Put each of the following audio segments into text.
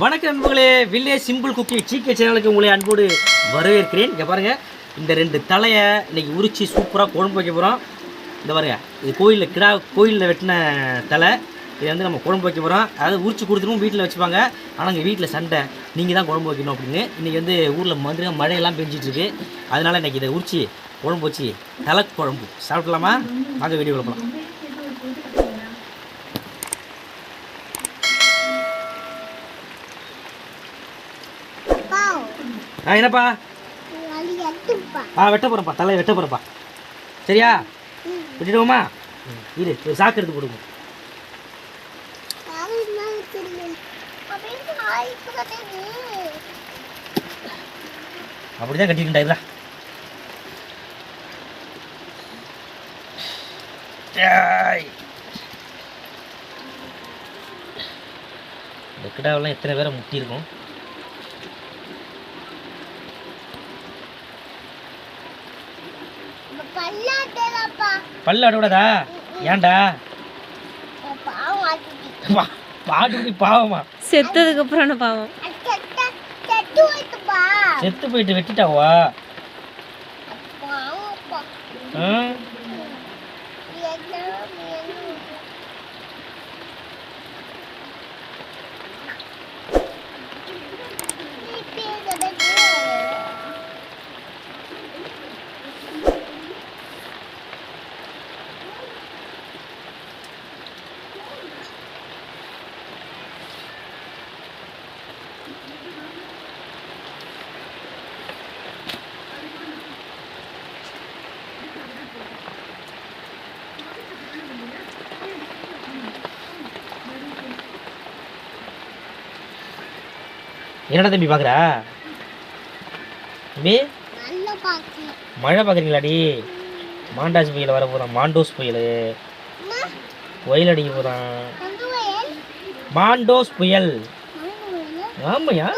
வணக்கம் நண்பர்களே, village simple cooking சீக்கிய சேனலுக்கு உங்களை அன்போடு வரவேற்கிறேன். இங்கே பாருங்கள், இந்த 2 தலையை இன்றைக்கி உரித்து சூப்பராக குழம்பு வைக்க போகிறோம். இந்த பாருங்கள், இது கோயிலில் வெட்டின தலை. இதை வந்து நம்ம குழம்பு வைக்க போகிறோம். அதாவது உரிச்சு கொடுத்துருவோம், வீட்டில் வச்சுப்பாங்க. ஆனால் எங்கள் வீட்டில் சண்டை, நீங்கள் தான் குழம்பு வைக்கணும் அப்படின்னு. இன்றைக்கி வந்து ஊரில் மழையெல்லாம் பெஞ்சிட்ருக்கு. அதனால் இன்றைக்கி இதை உரிச்சு குழம்பு வச்சு தலை குழம்பு சாப்பிடலாமா? வாங்க வீடியோ போகலாம். என்னப்பா? வெட்ட போகிறப்பா, தலையை வெட்ட போகிறப்பா. சரியா? விட்டுடுவோமா? இது ஒரு சாக்கு எடுத்து போடுங்க. அப்படிதான் கட்டிக்கிட்டா. இந்த கிடாவெல்லாம் எத்தனை பேரை முட்டி இருக்கும். பல்லாடோடதா? ஏன்டா? பாட்டு பாவமா? செத்ததுக்கு அப்புறம் பாவம். செத்து போயிட்டு வெட்டிட்டாவா? என்னடா தம்பி பார்க்குறா? தம்பி மழை பார்க்குறீங்களாடி? மாண்டாஸ் புயல் வர போகிறான். மாண்டோஸ் புயல் புயல் அடிக்க போகிறான். மாண்டோஸ் புயல். ஆமாயா,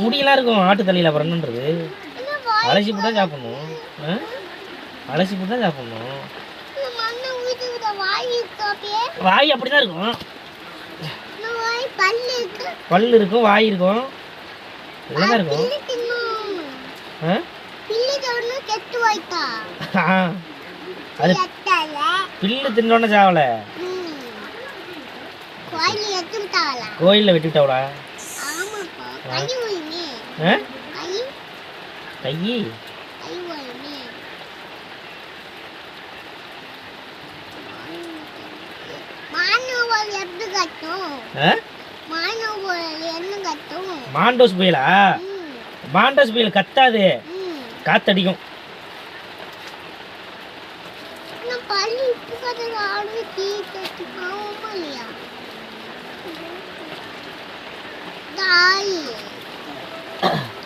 முடியெல்லாம் இருக்கும் ஆட்டு தலையில். அப்புறம் என்னன்றது? அலசி போட்டு தான் சாப்பிட்ணும். அலசி போட்டு தான் சாப்பிட்ணும். வாய் அப்படி தான் இருக்கும். பல்லு இருக்கும், வாய் இருக்கும், எல்லாம் இருக்கும். அது பில்லு தின்னோன்னு சாவல. கோயிலில் வெட்டி விட்டாவளா? கை மாண்டோஸ் புயலா? மாண்டோஸ் புயல் கத்தாது, காத்தடிக்கும்.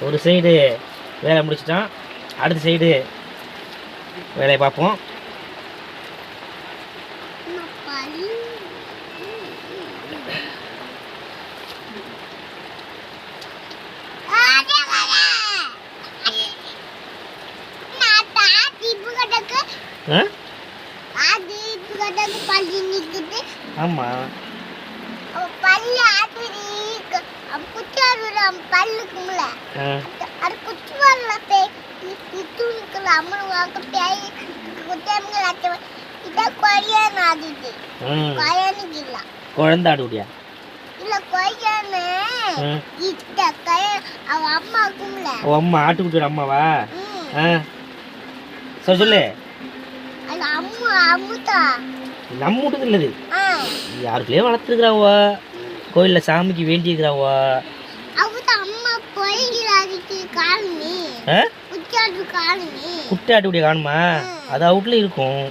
ஒரு சைடு வேலை முடிச்சிட்டான், அடுத்த சைடு வேலையை பார்ப்போம். ஆமா, குழந்தை ஆடுடியா? அம்மா ஆட்டுக்குட்டியோட அம்மாவா? சரி சொல்லு. நம்ம வீட்டுக்கு இல்லது, யாருக்குள்ளே வளர்த்துருக்குறாவா, கோயிலில் சாமிக்கு வேண்டியிருக்கிறாவா. குட்டாட்டுடைய காணுமா? அது அவுட்ல இருக்கும்.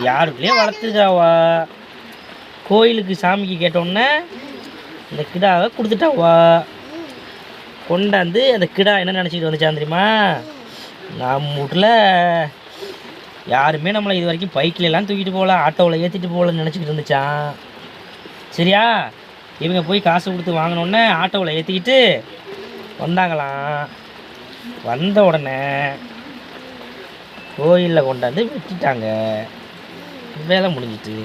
யாருக்குள்ளே வளர்த்துருக்காவா, கோயிலுக்கு சாமிக்கு கேட்டோன்னே இந்த கிடாவை கொடுத்துட்டாவா. கொண்டாந்து அந்த கிடா என்ன நினச்சிக்கிட்டு வந்துச்சான் தெரியுமா? நம்ம வீட்டில் யாருமே நம்மளை இது வரைக்கும் பைக்கிலெல்லாம் தூக்கிட்டு போகல, ஆட்டோவில் ஏற்றிட்டு போகலன்னு நினச்சிக்கிட்டு இருந்துச்சான். சரியா? இவங்க போய் காசு கொடுத்து வாங்கினோடனே ஆட்டோவில் ஏற்றிக்கிட்டு வந்தாங்களாம். வந்த உடனே கோயிலில் கொண்டாந்து வெட்டிட்டாங்க. வேலை முடிஞ்சிட்டு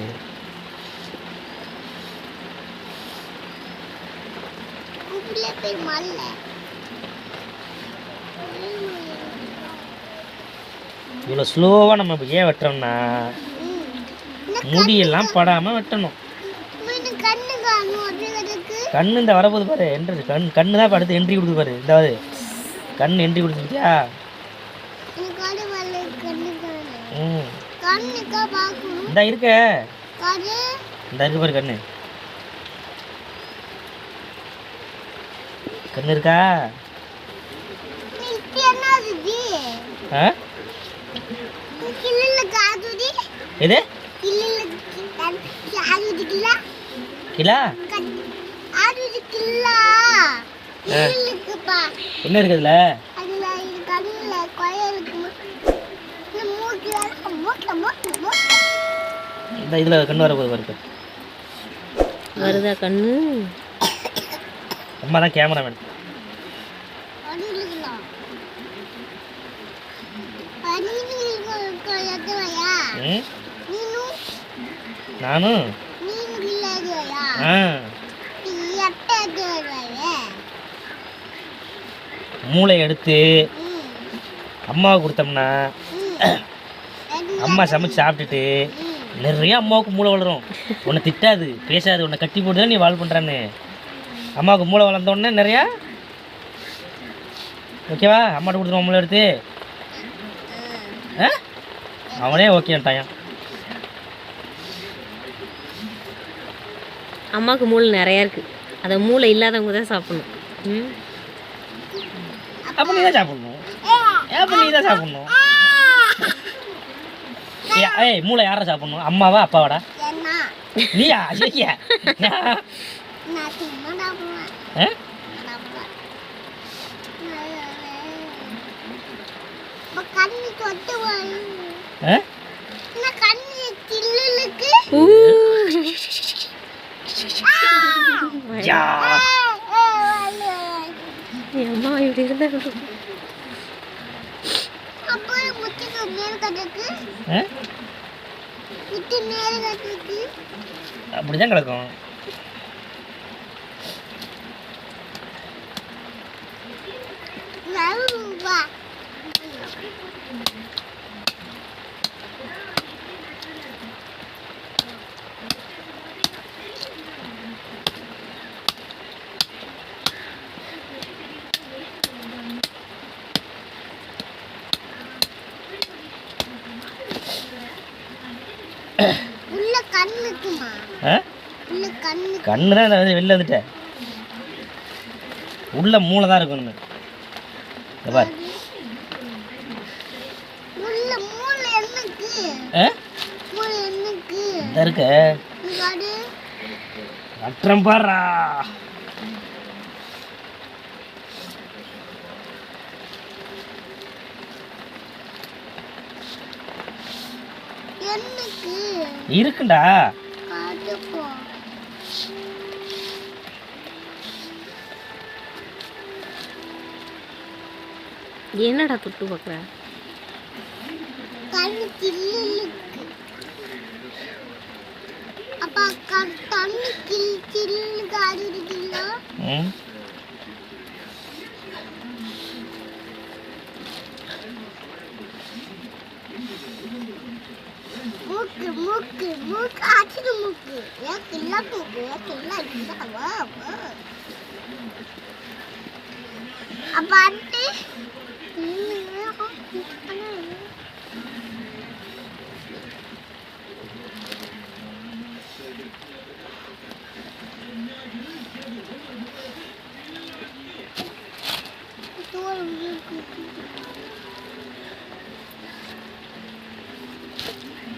இவ்வளோ ஸ்லோவாக நம்ம இப்போ ஏன் வெட்டுறோம்னா முடியெல்லாம் படாமல் வெட்டணும். கண்ணு இந்த வரப்போது பாரு, என்ட்ரி கண்ணு தான் அடுத்து என்ட்ரி கொடுத்து பாரு. இந்த கண் என்ட்ரி கொடுத்துருக்கியா? இந்த இருக்க இந்த இருக்கு பாரு கண்ணு. கண்ணு இருக்கா? எது கிலா? என்ன இருக்குதுல? இந்த இதுல கண்ணு வரப்போது வருது. வருதா கண்ணு? அம்மா தான் கேமராமேன். நானும் மூளை எடுத்து அம்மாவை கொடுத்தோம்னா அம்மா சமைச்சு சாப்பிட்டுட்டு நிறைய அம்மாவுக்கு மூளை வளரும். உன்னை திட்டாது, பேசாது, உன்னை கட்டி போட்டு தான் நீ வாழ் பண்ணுறான்னு. அம்மாவுக்கு மூளை வளர்ந்தோடனே நிறையா ஓகேவா? அம்மாட்ட கொடுத்துருவோம் மூளை எடுத்து. அவனே ஓகேன்ட்டான். அம்மாவுக்கு மூளை நிறையா இருக்குது, அதை மூளை இல்லாதவங்க தான் சாப்பிடணும். அப்போ நீ தான் சாப்பிடணும். அப்போ நீ தான் சாப்பிடணும். ஏய் மூளை யாரை சாப்பிடணும்? அம்மாவா அப்பாவாடா? நீயா? சரியா? அம்மா இப்படி இருந்தா அப்படிதான் கிடக்கும். கண்ணு தான் வெளில வந்துட்டேன். உள்ள மூளை தான் இருக்கணும். பாரு இருக்க அற்றம் பாரா. இருக்குண்டா. என்னடா தொட்டு பார்க்குற?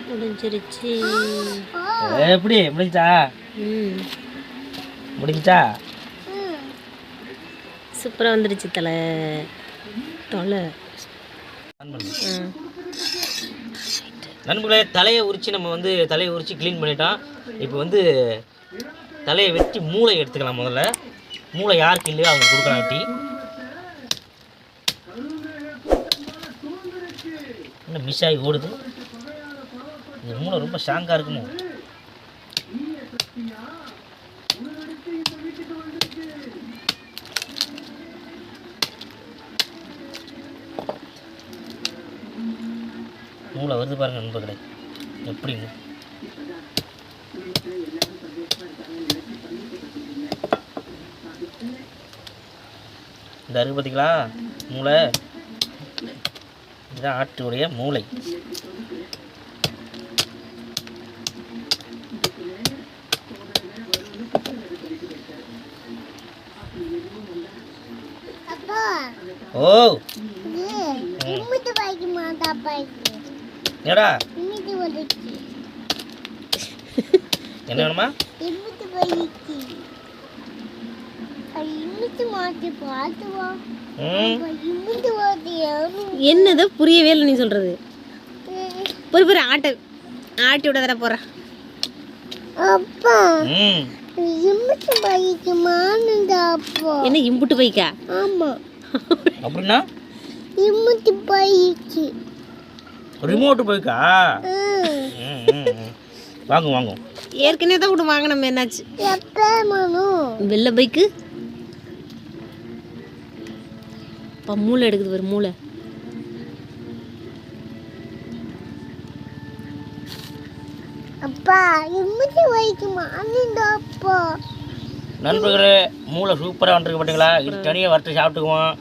முடிஞ்சிருச்சு. எப்படி முடிஞ்சா? முடிஞ்சா? சூப்பராக வந்துடுச்சு தலை. தொலை நண்பர்களே, தலையை உரித்து நம்ம வந்து தலையை உரித்து க்ளீன் பண்ணிட்டோம். இப்போ வந்து தலையை வெட்டி மூளை எடுத்துக்கலாம். முதல்ல மூளை யாருக்கு இல்லையோ அவங்க கொடுக்கலாம். வெட்டி இன்னும் மிஸ் ஆகி ஓடுது. இந்த மூளை ரொம்ப ஸ்ட்ராங்காக இருக்குமோ? வருது பாருங்க நண்பர்களே, எப்படிங்க இந்த அருக்கு பார்த்தீங்களா மூளை, இதுதான் ஆட்டுடைய மூளை. ஓ என்னடா என்ன வேணுமா? என்னது புரியவே இல்லை நீ சொல்றது. பொறு ஆட்டு ஆட்டி விட தர போற. என்ன இம்புட்டு பைக்கா? ஆமா. அப்படின்னா இம்புட்டு பைக்கு. ரிமோட் பைக்கா? வாங்கும் வாங்கும். ஏற்கனவே தான் கூட வாங்கினோம். என்னாச்சு? வெள்ளை பைக்கு. அப்பா மூளை எடுக்குது ஒரு மூளை. அப்பா இம்புட்டு பைக்கு மானுடாப்பா. நண்பர்களே, மூளை சூப்பராக வந்துருக்கு பார்த்தீங்களா? இது தனியாக வறுத்து சாப்பிட்டுக்குவோம்.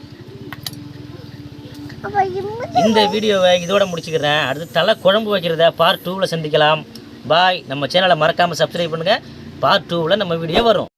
இந்த வீடியோவை இதோட முடிச்சுக்கிறேன். அடுத்து தலை குழம்பு வைக்கிறத பார்ட் 2வில் சந்திக்கலாம். பாய். நம்ம சேனலை மறக்காமல் சப்ஸ்கிரைப் பண்ணுங்கள். பார்ட் 2வில் நம்ம வீடியோ வரும்.